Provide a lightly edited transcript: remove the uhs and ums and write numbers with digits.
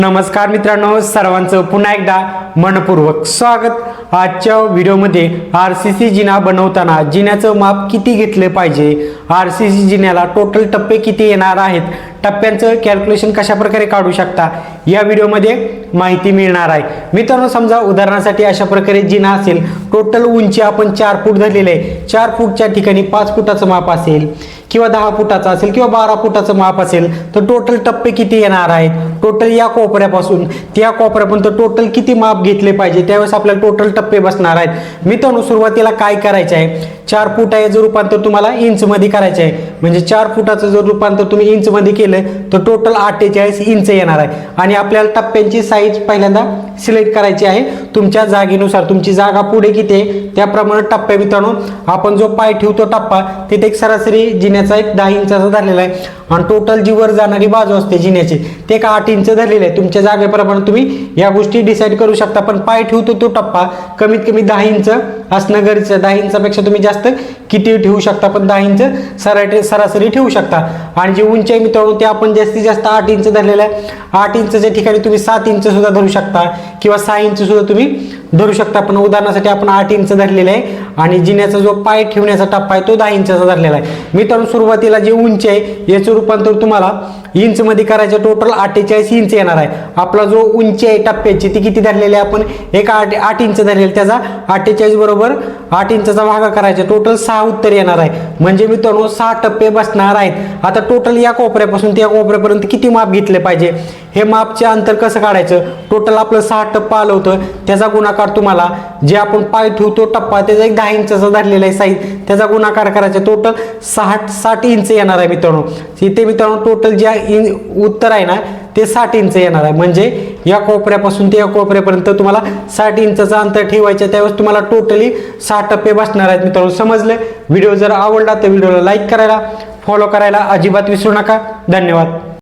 नमस्कार मित्रांनो, सर्वांचं पुन्हा एकदा मनपूर्वक स्वागत। आजच्या व्हिडिओमध्ये आरसीसी जिना बनवताना जिन्याचं माप किती घेतले पाहिजे, आरसीसी जिन्याला टोटल टप्पे किती येणार आहेत, टप्प्यांचं कॅल्क्युलेशन कशा प्रकारे काढू शकता या व्हिडिओमध्ये माहिती मिळणार आहे। मित्रांनो, समजा उदाहरणासाठी अशा प्रकारे जिना असेल, टोटल उंची आपण 4 फूट धरलेले आहे। 4 फूटच्या ठिकाणी 5 फुटाचं माप असेल किंवा 10 फुटाचं असेल किंवा 12 फुटाचं माप असेल तर टोटल टप्पे किती येणार आहेत, टोटल या कोपऱ्यापासून त्या कोपऱ्यापर्यंत टोटल किती माप घेतले पाहिजे, त्यावेळेस आपल्याला टोटल टप्पे बसणार आहेत। मित्रांनो, सुरुवातीला काय करायचं आहे, 4 फूट आहे जर रूपांतर तुम्हाला इंच मध्ये करायचं आहे, म्हणजे 4 फुटाचं जर रूपांतर तुम्ही इंच मध्ये केलं तर टोटल 48 इंच येणार आहे। आणि आपल्याला टप्प्यांची साईज पहिल्यांदा सिलेक्ट करायची आहे तुमच्या जागेनुसार, तुमची जागा पुढे किती आहे त्याप्रमाणे टप्पे। मित्रांनो, आपण जो पाय ठेवतो टप्पा तिथे एक सरासरी जिन्याचा एक 10 इंचाचा धरलेला आहे आणि टोटल जी वर जाणारी बाजू असते जिन्याची ते एक 8 इंच धरलेले आहे। तुमच्या जागेप्रमाणे तुम्ही या गोष्टी डिसाईड करू शकता, पण पाय ठेवतो तो टप्पा कमीत कमी 10 इंच असणं गरजेचं आहे। 10 इंचापेक्षा तुम्ही जास्त किती ठेवू शकता, पण 10 इंच सरासरी ठेवू शकता। आणि जी उंची आहे मित्रांनो ते आपण जास्तीत जास्त 8 इंच धरलेलं आहे। 8 इंचच्या ठिकाणी तुम्ही 7 इंच सुद्धा धरू शकता किंवा 6 इंच सुद्धा तुम्ही धरू शकता, पण उदाहरणासाठी आपण 8 इंच धरलेलं आहे। आणि जिन्याचा जो पाय ठेवण्याचा टप्पा आहे तो 10 इंचाचा धरलेला आहे। मित्रांनो, सुरुवातीला जी उंची आहे याचं रूपांतर तुम्हाला इंच मध्ये करायचं, टोटल 48 इंच येणार आहे। आपला जो उंची आहे टप्प्याची ती किती धरलेली आहे, आपण एक 8 इंच धरलेली, त्याचा 48 बरोबर 8 इंचाचा भागा करायचा, टोटल 6 उत्तर येणार आहे। म्हणजे मित्रांनो 6 टप्पे बसणार आहेत। आता टोटल या कोपऱ्यापासून त्या कोपऱ्यापर्यंत किती माप घेतले पाहिजे, हे मापचे अंतर कसं काढायचं, टोटल आपलं 6 टप्पा आलं होतं त्याचा गुणाकार तुम्हाला जे आपण पाय ठेवतो टप्पा त्याचा एक 10 इंचाचा धरलेला आहे साईज, त्याचा गुणाकार करायचा, टोटल 60 इंच येणार आहे। मित्रांनो, इथे मित्रांनो टोटल जे उत्तर आहे ना ते 60 इंच येणार आहे। म्हणजे या कोपऱ्यापासून ते या कोपऱ्यापर्यंत तुम्हाला 60 इंचाचं अंतर ठेवायचं, त्यावेळेस तुम्हाला टोटली 6 टप्पे बसणार आहेत। मित्रांनो, समजलं? व्हिडिओ जर आवडला तर व्हिडिओला लाईक करायला, फॉलो करायला अजिबात विसरू नका। धन्यवाद।